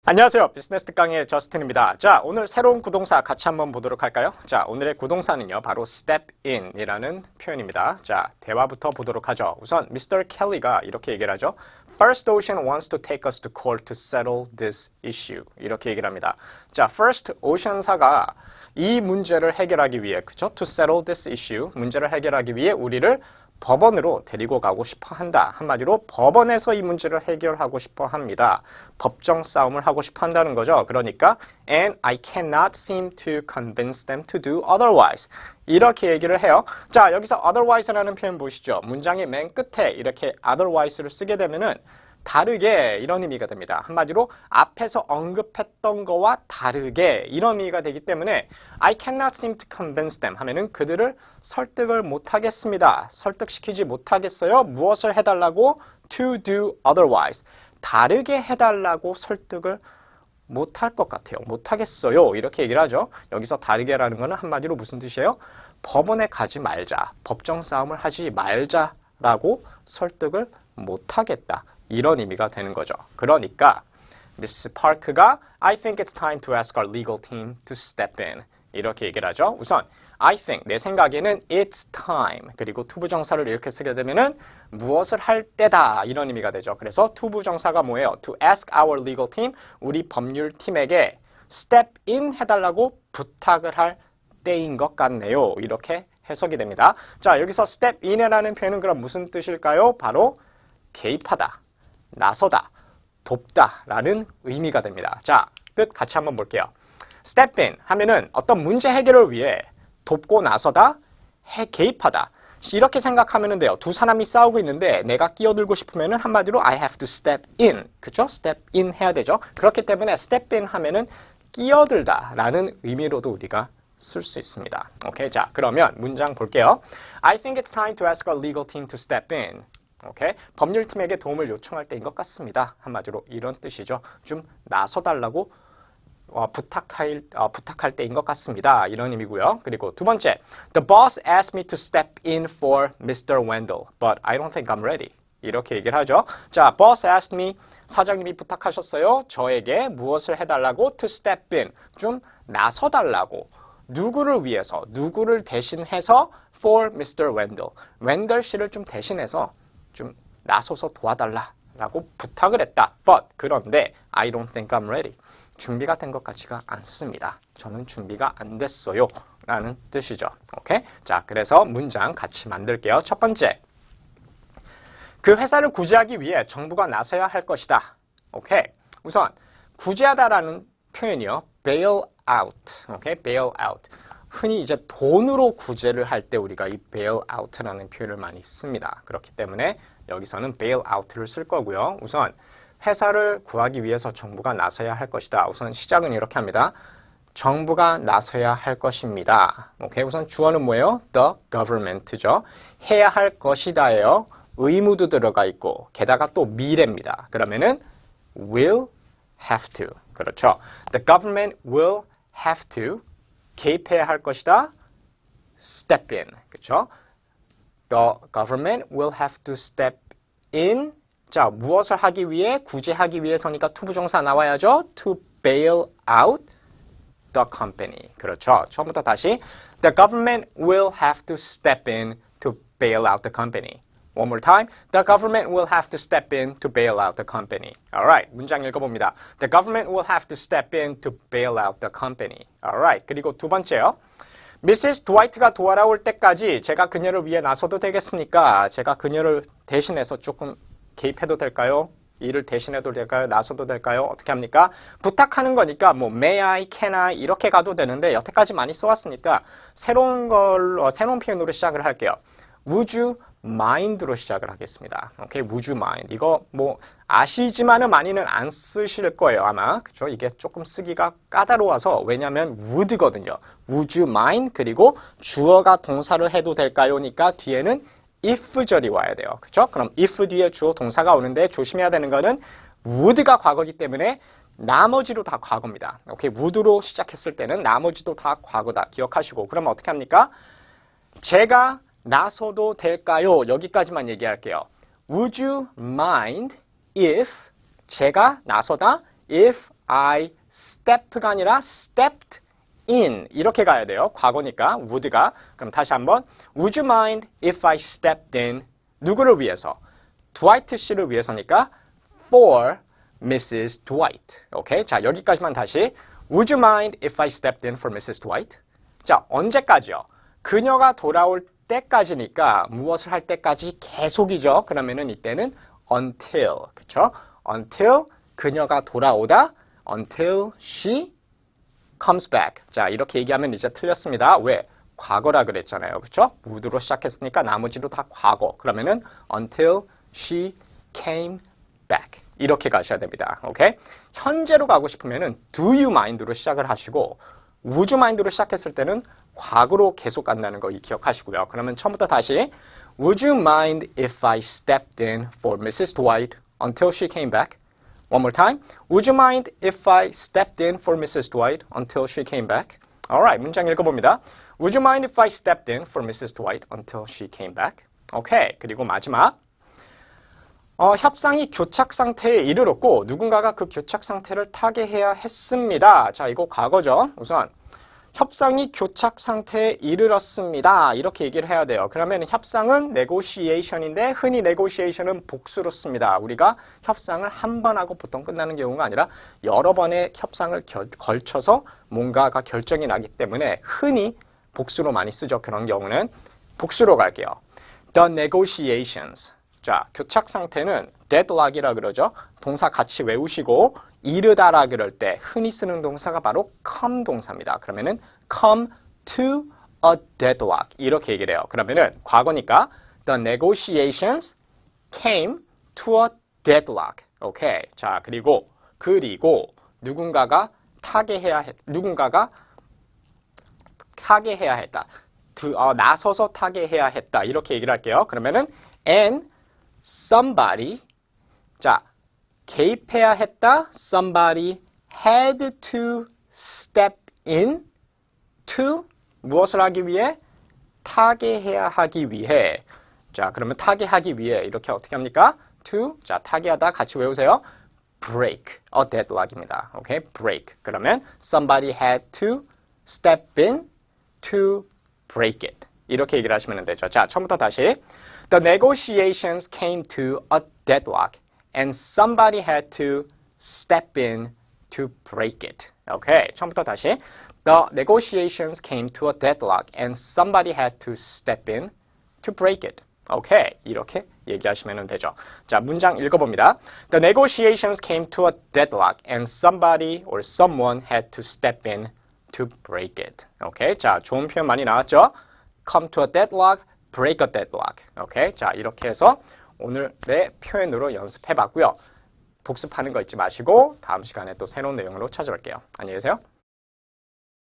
안녕하세요. 비즈니스 특강의 저스틴입니다. 자, 오늘 새로운 구동사 같이 한번 보도록 할까요? 자, 오늘의 구동사는요, 바로 step in이라는 표현입니다. 자, 대화부터 보도록 하죠. 우선 Mr. Kelly가 이렇게 얘기를 하죠. First Ocean wants to take us to court to settle this issue. 이렇게 얘기를 합니다. 자, First Ocean사가 이 문제를 해결하기 위해, 그죠? To settle this issue. 문제를 해결하기 위해 우리를 법원으로 데리고 가고 싶어 한다. 한마디로 법원에서 이 문제를 해결하고 싶어 합니다. 법정 싸움을 하고 싶어 한다는 거죠. 그러니까 and I cannot seem to convince them to do otherwise. 이렇게 얘기를 해요. 자, 여기서 otherwise라는 표현 보시죠. 문장의 맨 끝에 이렇게 otherwise를 쓰게 되면은 다르게 이런 의미가 됩니다. 한마디로 앞에서 언급했던 거와 다르게 이런 의미가 되기 때문에 I cannot seem to convince them 하면은 그들을 설득을 못하겠습니다. 설득시키지 못하겠어요. 무엇을 해달라고? To do otherwise. 다르게 해달라고 설득을 못할 것 같아요. 못하겠어요. 이렇게 얘기를 하죠. 여기서 다르게라는 거는 한마디로 무슨 뜻이에요? 법원에 가지 말자. 법정 싸움을 하지 말자라고 설득을 못하겠다. 이런 의미가 되는 거죠. 그러니까 미스 파크가 I think it's time to ask our legal team to step in. 이렇게 얘기를 하죠. 우선 I think, 내 생각에는 it's time. 그리고 투부정사를 이렇게 쓰게 되면은 무엇을 할 때다. 이런 의미가 되죠. 그래서 투부정사가 뭐예요? To ask our legal team, 우리 법률팀에게 step in 해달라고 부탁을 할 때인 것 같네요. 이렇게 해석이 됩니다. 자, 여기서 step in이라는 표현은 그럼 무슨 뜻일까요? 바로 개입하다, 나서다, 돕다 라는 의미가 됩니다. 자, 끝 같이 한번 볼게요. step in 하면은 어떤 문제 해결을 위해 돕고 나서다, 개입하다. 이렇게 생각하면 돼요. 두 사람이 싸우고 있는데 내가 끼어들고 싶으면은 한마디로 I have to step in. 그쵸? step in 해야 되죠. 그렇기 때문에 step in 하면은 끼어들다 라는 의미로도 우리가 쓸 수 있습니다. 오케이. 자, 그러면 문장 볼게요. I think it's time to ask our legal team to step in. 오케이. 법률팀에게 도움을 요청할 때인 것 같습니다. 한마디로 이런 뜻이죠. 좀 나서달라고 부탁할 때인 것 같습니다. 이런 의미고요. 그리고 두 번째, The boss asked me to step in for Mr. Wendell, but I don't think I'm ready. 이렇게 얘기를 하죠. 자, boss asked me, 사장님이 부탁하셨어요. 저에게 무엇을 해달라고? To step in, 좀 나서달라고. 누구를 위해서, 누구를 대신해서 for Mr. Wendell, 웬덜 씨를 좀 대신해서 좀 나서서 도와달라고 부탁을 했다. But 그런데 I don't think I'm ready. 준비가 된 것 같지가 않습니다. 저는 준비가 안 됐어요. 라는 뜻이죠. 오케이? 자, 그래서 문장 같이 만들게요. 첫 번째. 그 회사를 구제하기 위해 정부가 나서야 할 것이다. 오케이? 우선 구제하다라는 표현이요. bail out. 오케이? bail out. 흔히 이제 돈으로 구제를 할 때 우리가 이 bail out라는 표현을 많이 씁니다. 그렇기 때문에 여기서는 bail out를 쓸 거고요. 우선 회사를 구하기 위해서 정부가 나서야 할 것이다. 우선 시작은 이렇게 합니다. 정부가 나서야 할 것입니다. 오케이, 우선 주어는 뭐예요? The government죠. 해야 할 것이다예요. 의무도 들어가 있고 게다가 또 미래입니다. 그러면은 will have to. 그렇죠. The government will have to. 개입해야 할 것이다. step in. 그렇죠? The government will have to step in. 자, 무엇을 하기 위해? 구제하기 위해서니까 투부정사 나와야죠. To bail out the company. 그렇죠. 처음부터 다시. The government will have to step in to bail out the company. One more time. The government will have to step in to bail out the company. Alright. 문장 읽어봅니다. The government will have to step in to bail out the company. Alright. 그리고 두 번째요. 미시스 드와이트가 돌아올 때까지 제가 그녀를 위해 나서도 되겠습니까? 제가 그녀를 대신해서 조금 개입해도 될까요? 일을 대신해도 될까요? 나서도 될까요? 어떻게 합니까? 부탁하는 거니까 뭐 may I, can I 이렇게 가도 되는데 여태까지 많이 써왔으니까 새로운 표현으로 시작을 할게요. Would you mind로 시작을 하겠습니다. 오케이, would you mind. 이거 뭐 아시지만은 많이는 안 쓰실 거예요, 아마. 그죠? 이게 조금 쓰기가 까다로워서 왜냐면 would거든요. Would you mind? 그리고 주어가 동사를 해도 될까요?니까 뒤에는 if절이 와야 돼요. 그렇죠? 그럼 if 뒤에 주어 동사가 오는데 조심해야 되는 거는 would가 과거이기 때문에 나머지로 다 과거입니다. 오케이, would로 시작했을 때는 나머지도 다 과거다. 기억하시고. 그러면 어떻게 합니까? 제가 나서도 될까요? 여기까지만 얘기할게요. Would you mind if 제가 나서다 if I step가 아니라 stepped in 이렇게 가야 돼요. 과거니까 would가. 그럼 다시 한번 Would you mind if I stepped in? 누구를 위해서? Dwight 씨를 위해서니까 for Mrs. Dwight. 오케이? 자, 여기까지만 다시 Would you mind if I stepped in for Mrs. Dwight? 자, 언제까지요? 그녀가 돌아올 때까지니까 무엇을 할 때까지 계속이죠. 그러면은 이때는 until. 그쵸? until 그녀가 돌아오다 until she comes back. 자, 이렇게 얘기하면 이제 틀렸습니다. 왜? 과거라 그랬잖아요. 그쵸? would로 시작했으니까 나머지도 다 과거. 그러면은 until she came back. 이렇게 가셔야 됩니다. 오케이? 현재로 가고 싶으면은 do you mind로 시작을 하시고 would you mind로 시작했을 때는 과거로 계속 간다는 거 기억하시고요. 그러면 처음부터 다시 Would you mind if I stepped in for Mrs. Dwight until she came back? One more time. Would you mind if I stepped in for Mrs. Dwight until she came back? Alright, 문장 읽어봅니다. Would you mind if I stepped in for Mrs. Dwight until she came back? 오케이, 그리고 마지막. 협상이 교착 상태에 이르렀고 누군가가 그 교착 상태를 타개해야 했습니다. 자, 이거 과거죠. 우선 협상이 교착 상태에 이르렀습니다. 이렇게 얘기를 해야 돼요. 그러면 협상은 negotiation인데 흔히 negotiation은 복수로 씁니다. 우리가 협상을 한 번 하고 보통 끝나는 경우가 아니라 여러 번의 협상을 걸쳐서 뭔가가 결정이 나기 때문에 흔히 복수로 많이 쓰죠. 그런 경우는 복수로 갈게요. The negotiations. 자, 교착 상태는 deadlock이라 그러죠. 동사 같이 외우시고 이르다라 그럴 때 흔히 쓰는 동사가 바로 come 동사입니다. 그러면은 come to a deadlock 이렇게 얘기를 해요. 그러면은 과거니까 the negotiations came to a deadlock. 오케이. 자, 그리고 누군가가 타개해야 했다. 나서서 타개해야 했다. 이렇게 얘기를 할게요. 그러면은 and somebody 자, 개입해야 했다. Somebody had to step in to 무엇을 하기 위해? 타개해야 하기 위해. 자, 그러면 타개하기 위해 이렇게 어떻게 합니까? To 자, 타개하다 같이 외우세요. break a deadlock입니다. 오케이? break. 그러면 somebody had to step in to break it. 이렇게 얘기를 하시면 되죠. 자, 처음부터 다시. The negotiations came to a deadlock. And somebody had to step in to break it. 오케이. 처음부터 다시. The negotiations came to a deadlock and somebody had to step in to break it. 오케이. 이렇게 얘기하시면 되죠. 자, 문장 읽어봅니다. The negotiations came to a deadlock and somebody or someone had to step in to break it. 오케이. 자, 좋은 표현 많이 나왔죠? Come to a deadlock, break a deadlock. 오케이. 자, 이렇게 해서 오늘의 표현으로 연습해봤고요. 복습하는 거 잊지 마시고 다음 시간에 또 새로운 내용으로 찾아올게요. 안녕히 계세요.